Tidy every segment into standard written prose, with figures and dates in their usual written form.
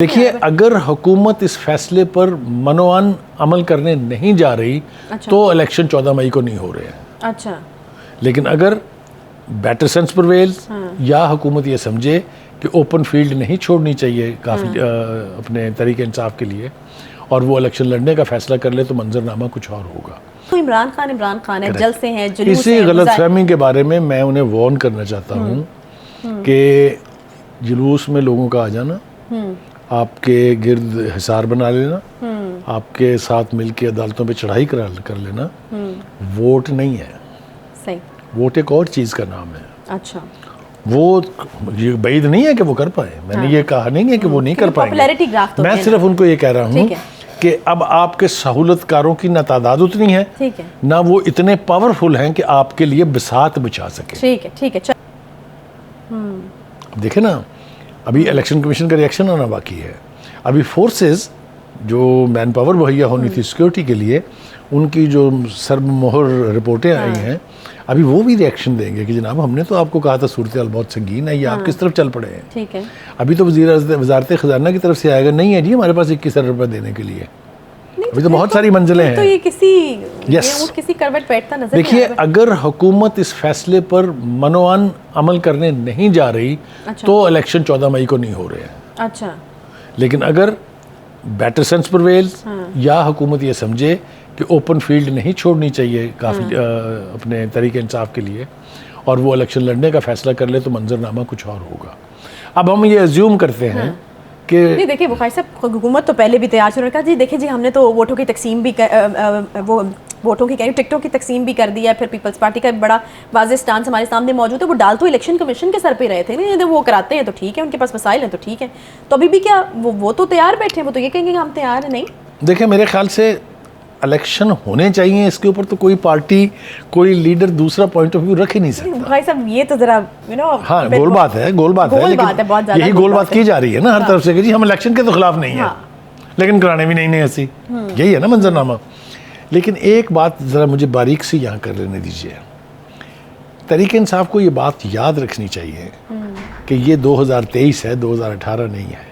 دیکھیے اگر حکومت اس فیصلے پر منوان عمل کرنے نہیں جا رہی تو الیکشن 14 مئی کو نہیں ہو رہے ہیں. اچھا لیکن اگر بیٹر سینس پرویلز یا حکومت یہ سمجھے کہ اوپن فیلڈ نہیں چھوڑنی چاہیے کافی اپنے طریق انصاف کے لیے اور وہ الیکشن لڑنے کا فیصلہ کر لے تو منظرنامہ کچھ اور ہوگا. تو عمران خان ہے، جلسے ہیں، جلوس اسی غلط فہمی کے بارے میں انہیں وارن کرنا چاہتا ہوں کہ جلوس میں لوگوں کا آ جانا، آپ کے گرد حصار بنا لینا، آپ کے ساتھ مل کے عدالتوں پہ چڑھائی کر لینا ووٹ نہیں ہے. صحیح، ووٹ ایک اور چیز کا نام ہے. اچھا، وہ یہ بعید نہیں ہے کہ وہ کر پائے، میں نے یہ کہا نہیں ہے کہ وہ نہیں کر پائیں گے. میں صرف ان کو یہ کہہ رہا ہوں کہ اب آپ کے سہولت کاروں کی نہ تعداد اتنی ہے نہ وہ اتنے پاورفل ہیں کہ آپ کے لیے بساط بچا سکے. ٹھیک ہے. دیکھیں نا، ابھی الیکشن کمیشن کا ریئیکشن آنا باقی ہے. ابھی فورسز جو مین پاور مہیا ہونی تھی سیکیورٹی کے لیے، ان کی جو سر مہر رپورٹیں آئی ہیں، ابھی وہ بھی ریئیکشن دیں گے کہ جناب ہم نے تو آپ کو کہا تھا صورتحال بہت سنگین ہے، یہ آپ کس طرف چل پڑے ہیں. ٹھیک ہے. ابھی تو وزارت خزانہ کی طرف سے آئے گا نہیں ہے جی ہمارے پاس 21 ارب روپے دینے کے لیے. ابھی تو بہت ساری منزلیں ہیں. تو یہ کسی کروٹ بیٹھتا نظر نہیں. دیکھیے اگر حکومت اس فیصلے پر منوان عمل کرنے نہیں جا رہی تو الیکشن 14 مئی کو نہیں ہو رہے ہیں. اچھا، لیکن اگر بیٹر سینس پرویلز یا حکومت یہ سمجھے کہ اوپن فیلڈ نہیں چھوڑنی چاہیے کافی اپنے طریق انصاف کے لیے اور وہ الیکشن لڑنے کا فیصلہ کر لے تو منظرنامہ کچھ اور ہوگا. اب ہم یہ ایزیوم کرتے ہیں کہ نہیں، دیکھیں بخاری صاحب، حکومت تو پہلے بھی تیار سے کہا جی دیکھیں جی ہم نے تو ووٹوں کی تقسیم بھی ٹکٹوں کی تقسیم بھی کر دیا ہے. پھر پیپلز پارٹی کا بڑا واضح سٹانس ہمارے سامنے موجود ہے. وہ ڈال تو الیکشن کمیشن کے سر پہ رہے تھے، وہ کراتے ہیں تو ٹھیک ہے، ان کے پاس مسائل ہیں تو ٹھیک ہے. تو ابھی بھی کیا وہ تو تیار بیٹھے ہیں، وہ تو یہ کہیں گے کہ ہم تیار ہیں. نہیں دیکھیں میرے خیال سے الیکشن ہونے چاہیے، اس کے اوپر تو کوئی پارٹی کوئی لیڈر دوسرا پوائنٹ آف ویو رکھ ہی نہیں سکتا. بھائی صاحب یہ تو ذرا ہاں گول بات ہے لیکن یہی گول بات کی جا رہی ہے نا ہر طرف سے کہ جی ہم الیکشن کے تو خلاف نہیں ہیں لیکن کرانے بھی نہیں ایسی. یہی ہے نا منظرنامہ. لیکن ایک بات ذرا مجھے باریک سے یہاں کر لینے دیجیے. تحریک انصاف کو یہ بات یاد رکھنی چاہیے کہ یہ 2023 ہے، 2018 نہیں ہے.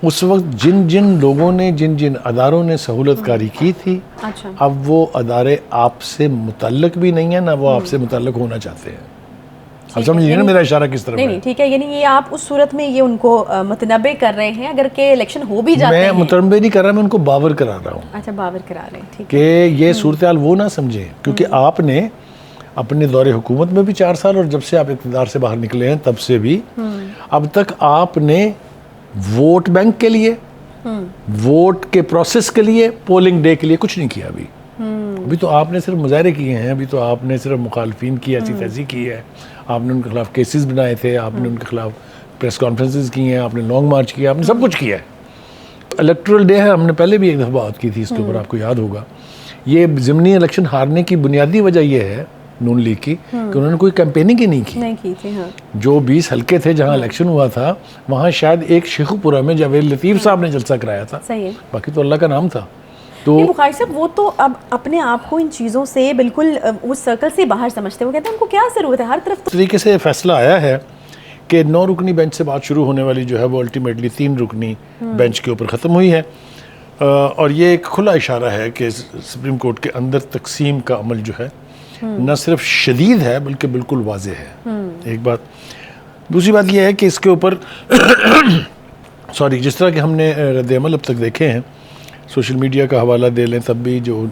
اس وقت جن لوگوں نے جن اداروں نے سہولت کاری کی تھی اب وہ ادارے آپ سے متعلق بھی نہیں ہیں نہ وہ آپ سے متعلق ہونا چاہتے ہیں. اب سمجھیے نا میرا اشارہ کس طرف ہے. نہیں ٹھیک ہے، یعنی یہ آپ اس صورت میں یہ ان کو متنبع کر رہے ہیں اگر کہ الیکشن ہو بھی جاتے ہیں. میں متنبع نہیں کر رہا، میں ان کو باور کرا رہا ہوں. اچھا، باور کرا رہے ہیں. ٹھیک کہ یہ صورتحال وہ نہ سمجھیں کیونکہ آپ نے اپنے دور حکومت میں بھی 4 سال اور جب سے آپ اقتدار سے باہر نکلے ہیں تب سے بھی اب تک آپ نے ووٹ بینک کے لیے، ووٹ کے پروسیس کے لیے، پولنگ ڈے کے لیے کچھ نہیں کیا. ابھی تو آپ نے صرف مظاہرے کیے ہیں، ابھی تو آپ نے صرف مخالفین کی ایسی تیزی کی ہے، آپ نے ان کے خلاف کیسز بنائے تھے، آپ نے ان کے خلاف پریس کانفرنسز کی ہیں، آپ نے لانگ مارچ کیا، آپ نے سب کچھ کیا ہے. الیکٹرل ڈے ہے، ہم نے پہلے بھی ایک دفعہ بات کی تھی اس کے اوپر، آپ کو یاد ہوگا. یہ ضمنی الیکشن ہارنے کی بنیادی وجہ یہ ہے نون لیگ کی کہ انہوں نے کوئی کیمپیننگ ہی نہیں کی تھی. جو 20 حلقے تھے جہاں الیکشن ہوا تھا وہاں شاید ایک شیخو پورہ میں جاوید لطیف صاحب نے جلسہ کرایا تھا، باقی تو اللہ کا نام تھا. تو بخاری صاحب وہ تو اب اپنے آپ کو ان چیزوں سے بالکل اس سرکل سے باہر سمجھتے ہیں. وہ کہتے ہیں ان کو کیا ضرورت ہے، ہر طرف طریقے سے فیصلہ آیا ہے کہ 9 رکنی بینچ سے بات شروع ہونے والی جو ہے وہ الٹیمیٹلی 3 رکنی بینچ کے اوپر ختم ہوئی ہے. اور یہ ایک کھلا اشارہ ہے کہ سپریم کورٹ کے اندر تقسیم کا عمل جو ہے نہ صرف شدید ہے بلکہ بالکل واضح ہے. ایک بات. دوسری بات یہ ہے کہ اس کے اوپر جس طرح کہ ہم نے رد عمل اب تک دیکھے ہیں، سوشل میڈیا کا حوالہ دے لیں تب بھی جو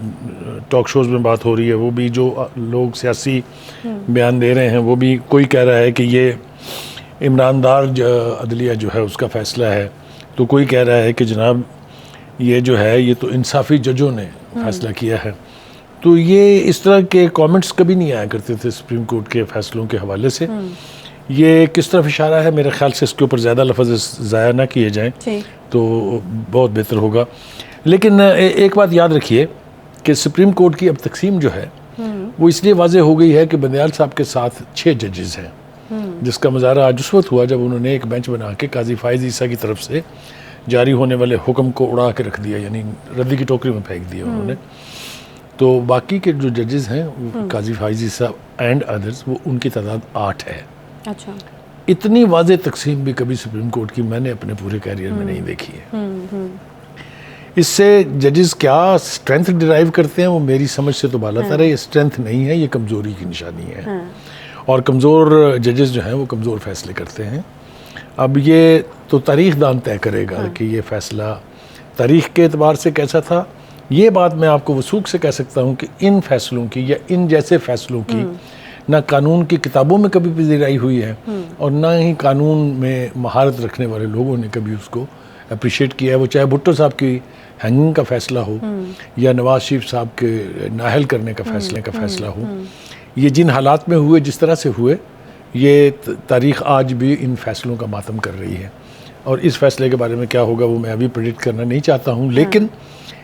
ٹاک شوز میں بات ہو رہی ہے وہ بھی جو لوگ سیاسی بیان دے رہے ہیں وہ بھی کوئی کہہ رہا ہے کہ یہ عمران دار عدلیہ جو ہے اس کا فیصلہ ہے، تو کوئی کہہ رہا ہے کہ جناب یہ جو ہے یہ تو انصافی ججوں نے فیصلہ کیا ہے. تو یہ اس طرح کے کامنٹس کبھی نہیں آیا کرتے تھے سپریم کورٹ کے فیصلوں کے حوالے سے. یہ کس طرف اشارہ ہے؟ میرے خیال سے اس کے اوپر زیادہ لفظ ضائع نہ کیے جائیں تو بہت بہتر ہوگا. لیکن ایک بات یاد رکھیے کہ سپریم کورٹ کی اب تقسیم جو ہے وہ اس لیے واضح ہو گئی ہے کہ بندیال صاحب کے ساتھ 6 ججز ہیں، جس کا مظاہرہ آج اس وقت ہوا جب انہوں نے ایک بینچ بنا کے قاضی فائز عیسیٰ کی طرف سے جاری ہونے والے حکم کو اڑا کے رکھ دیا، یعنی ردی کی ٹوکری میں پھینک دیا انہوں نے. تو باقی کے جو ججز ہیں قاضی فائز عیسیٰ اینڈ ادرز وہ ان کی تعداد 8 ہے. اچھا. اتنی واضح تقسیم بھی کبھی سپریم کورٹ کی میں نے اپنے پورے کیریئر میں نہیں دیکھی ہے. اس سے ججز کیا اسٹرینتھ ڈرائیو کرتے ہیں وہ میری سمجھ سے تو بالا تر ہے. یہ اسٹرینتھ نہیں ہے, یہ کمزوری کی نشانی ہے, اور کمزور ججز جو ہیں وہ کمزور فیصلے کرتے ہیں. اب یہ تو تاریخ دان طے کرے گا کہ یہ فیصلہ تاریخ کے اعتبار سے کیسا تھا. یہ بات میں آپ کو وثوق سے کہہ سکتا ہوں کہ ان فیصلوں کی یا ان جیسے فیصلوں کی نہ قانون کی کتابوں میں کبھی پذیرائی ہوئی ہے, اور نہ ہی قانون میں مہارت رکھنے والے لوگوں نے کبھی اس کو اپریشیٹ کیا ہے. وہ چاہے بھٹو صاحب کی ہینگنگ کا فیصلہ ہو یا نواز شریف صاحب کے نااہل کرنے کا فیصلہ ہو, یہ جن حالات میں ہوئے, جس طرح سے ہوئے, یہ تاریخ آج بھی ان فیصلوں کا ماتم کر رہی ہے. اور اس فیصلے کے بارے میں کیا ہوگا وہ میں ابھی پریڈکٹ کرنا نہیں چاہتا ہوں, لیکن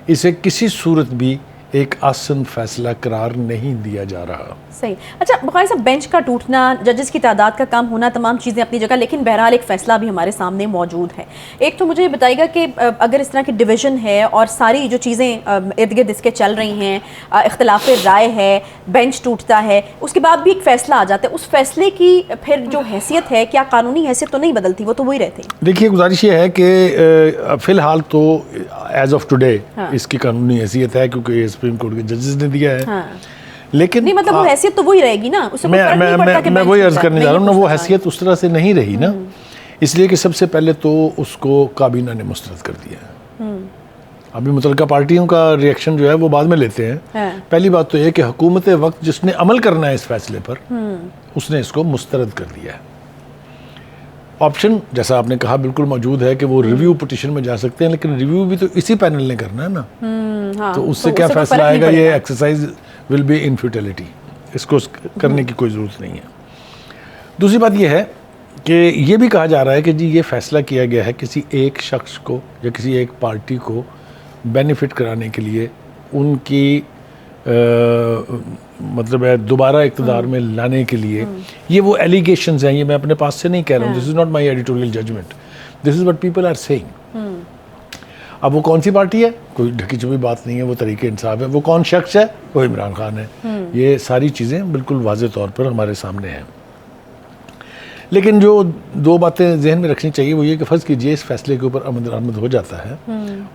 اسے کسی صورت بھی ایک آسن فیصلہ قرار نہیں دیا جا رہا. صحیح. اچھا بخاری صاحب, بینچ کا ٹوٹنا, ججز کی تعداد کا کم ہونا, تمام چیزیں اپنی جگہ, لیکن بہرحال ایک فیصلہ بھی ہمارے سامنے موجود ہے. ایک تو مجھے بتائیے گا کہ اگر اس طرح کی ڈویژن ہے اور ساری جو چیزیں ارد گرد اس کے چل رہی ہیں, اختلاف رائے ہے, بینچ ٹوٹتا ہے, اس کے بعد بھی ایک فیصلہ آ جاتا ہے, اس فیصلے کی پھر جو حیثیت ہے, کیا قانونی حیثیت تو نہیں بدلتی, وہ تو وہی رہتے ہیں. دیکھیے گزارش یہ ہے کہ فی الحال تو ایز آف ٹوڈے اس کی قانونی حیثیت ہے, کیونکہ یہ سپریم کورٹ کے ججز نے دیا ہے. لیکن نہیں مطلب وہ حیثیت تو وہی رہے گی نا, اس سے کوئی فرق نہیں پڑتا کہ میں وہی عرض کرنے جا رہا ہوں نا, وہ حیثیت اس طرح سے نہیں رہی نا, اس لیے کہ سب سے پہلے تو اس کو کابینہ نے مسترد کر دیا ہے. ابھی متعلقہ پارٹیوں کا ریئیکشن جو ہے وہ بعد میں لیتے ہیں. پہلی بات تو یہ کہ حکومت وقت جس نے عمل کرنا ہے اس فیصلے پر, اس نے اس کو مسترد کر دیا ہے. آپشن جیسا آپ نے کہا بالکل موجود ہے کہ وہ ریویو پٹیشن میں جا سکتے ہیں, لیکن ریویو بھی تو اسی پینل نے کرنا ہے نا, تو اس سے کیا فیصلہ آئے گا, یہ exercise will be in futility, اس کو کرنے کی کوئی ضرورت نہیں ہے. دوسری بات یہ ہے کہ یہ بھی کہا جا رہا ہے کہ جی یہ فیصلہ کیا گیا ہے کسی ایک شخص کو یا کسی ایک پارٹی کو بینیفٹ کرانے کے لیے, ان کی مطلب ہے دوبارہ اقتدار میں لانے کے لیے. یہ وہ ایلیگیشنز ہیں, یہ میں اپنے پاس سے نہیں کہہ رہا ہوں, this is not my editorial judgement, this is what people are seeing. اب وہ کون سی پارٹی ہے, کوئی ڈھکی چھپی بات نہیں ہے, وہ تحریک انصاف ہے. وہ کون شخص ہے, وہ عمران خان ہے. یہ ساری چیزیں بالکل واضح طور پر ہمارے سامنے ہیں. لیکن جو دو باتیں ذہن میں رکھنی چاہیے وہ یہ کہ فرض کیجئے اس فیصلے کے اوپر عمل درآمد ہو جاتا ہے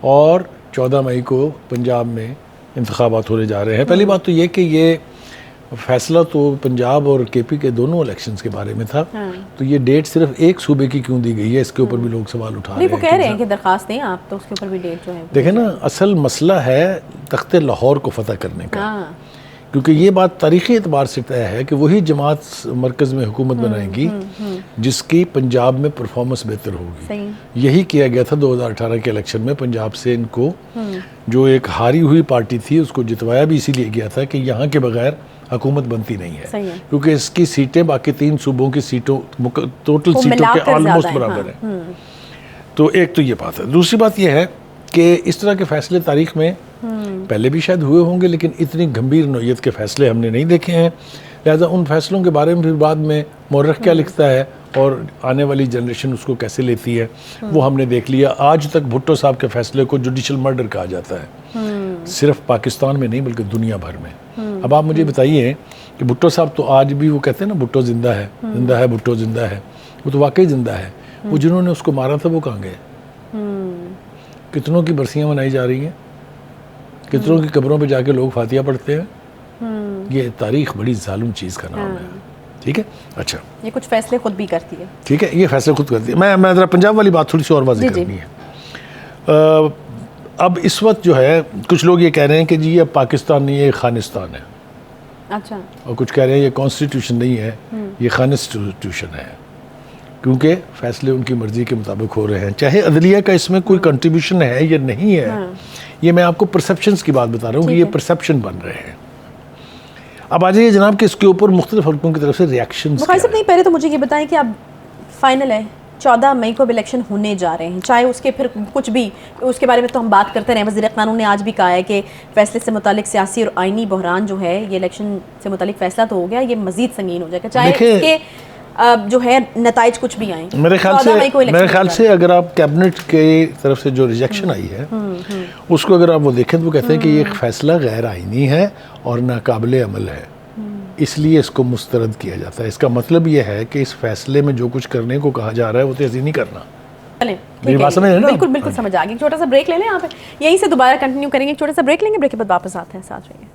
اور 14 مئی کو پنجاب میں انتخابات ہونے جا رہے ہیں. پہلی بات تو یہ کہ یہ فیصلہ تو پنجاب اور کے پی کے دونوں الیکشنز کے بارے میں تھا, تو یہ ڈیٹ صرف ایک صوبے کی کیوں دی گئی ہے, اس کے اوپر بھی لوگ سوال اٹھا رہے ہیں. وہ کہہ رہے ہیں کہ درخواست دیں آپ, تو اس کے اوپر بھی ڈیٹ جو ہے دیکھیں نا, اصل مسئلہ ہے تخت لاہور کو فتح کرنے کا, کیونکہ یہ بات تاریخی اعتبار سے طے ہے کہ وہی جماعت مرکز میں حکومت بنائے گی جس کی پنجاب میں پرفارمنس بہتر ہوگی. یہی کیا گیا تھا 2018 کے الیکشن میں, پنجاب سے ان کو جو ایک ہاری ہوئی پارٹی تھی اس کو جتوایا بھی اسی لیے گیا تھا کہ یہاں کے بغیر حکومت بنتی نہیں ہے, کیونکہ اس کی سیٹیں باقی 3 صوبوں کی سیٹوں ٹوٹل سیٹوں کے آلموسٹ برابر ہیں. تو ایک تو یہ بات ہے. دوسری بات یہ ہے کہ اس طرح کے فیصلے تاریخ میں پہلے بھی شاید ہوئے ہوں گے, لیکن اتنی گمبھیر نوعیت کے فیصلے ہم نے نہیں دیکھے ہیں. لہذا ان فیصلوں کے بارے میں پھر بعد میں مورخ کیا لکھتا ہے اور آنے والی جنریشن اس کو کیسے لیتی ہے وہ ہم نے دیکھ لیا. آج تک بھٹو صاحب کے فیصلے کو جوڈیشل مرڈر کہا جاتا ہے, صرف پاکستان میں نہیں بلکہ دنیا بھر میں. اب آپ مجھے بتائیے کہ بھٹو صاحب تو آج بھی وہ کہتے ہیں نا بھٹو زندہ ہے, زندہ ہے بھٹو زندہ ہے, وہ تو واقعی زندہ ہے. وہ جنہوں نے اس کو مارا تھا وہ کہاں گئے؟ کتنوں کی برسیاں منائی جا رہی ہیں, کتنوں کی قبروں پہ جا کے لوگ فاتحہ پڑھتے ہیں. یہ تاریخ بڑی ظالم چیز کا نام ہے. ٹھیک ہے, اچھا یہ کچھ فیصلے خود بھی کرتی ہے. ٹھیک ہے, یہ فیصلے خود کرتی ہے. میں ذرا پنجاب والی بات تھوڑی سی اور واضح کرنی ہے. اب اس وقت جو ہے کچھ لوگ یہ کہہ رہے ہیں کہ جی یہ پاکستان نہیں ہے, یہ خانستان ہے. اچھا. اور کچھ کہہ رہے ہیں یہ کانسٹیٹیوشن نہیں ہے, یہ خانسٹیٹیوشن ہے, کیونکہ فیصلے ان کی مرضی کے مطابق ہو رہے ہیں. چاہے عدلیہ کا اس میں کوئی کنٹریبیوشن ہے یا نہیں ہے, یہ میں آپ کو پرسیپشنز کی بات بتا رہا ہوں کہ یہ پرسیپشن بن رہے ہیں. اب آ جائیے جناب کہ اس کے اوپر مختلف حلقوں کی طرف سے ریاکشنز. بخاری صاحب نہیں, پہلے تو مجھے یہ بتائیں کہ اب فائنل ہے 14 مئی کو اب الیکشن ہونے جا رہے ہیں, چاہے اس کے پھر کچھ بھی اس کے بارے میں تو ہم بات کرتے رہے. وزیر قانون نے آج بھی کہا ہے کہ فیصلے سے متعلق سیاسی اور آئینی بحران جو ہے, یہ الیکشن سے متعلق فیصلہ تو ہو گیا, یہ مزید سنگین ہو جائے گا چاہے اس کے جو ہے نتائج کچھ بھی آئیں. میرے خیال سے اگر آپ کیبنٹ کی طرف سے جو ریجیکشن آئی ہے اس کو اگر آپ وہ دیکھیں تو وہ کہتے ہیں کہ یہ ایک فیصلہ غیر آئینی ہے اور ناقابل عمل ہے. اس لیے اس کو مسترد کیا جاتا ہے. اس کا مطلب یہ ہے کہ اس فیصلے میں جو کچھ کرنے کو کہا جا رہا ہے وہ توسیع نہیں کرنا. چلیں میری بات سمجھ رہے ہیں نا؟ بالکل بالکل سمجھ آ گئی. چھوٹا سا بریک لے لیں. آپ یہیں سے دوبارہ کنٹینیو کریں گے. چھوٹا سا بریک لیں گے, بریک کے بعد واپس آتے ہیں. ساتھ رہیے.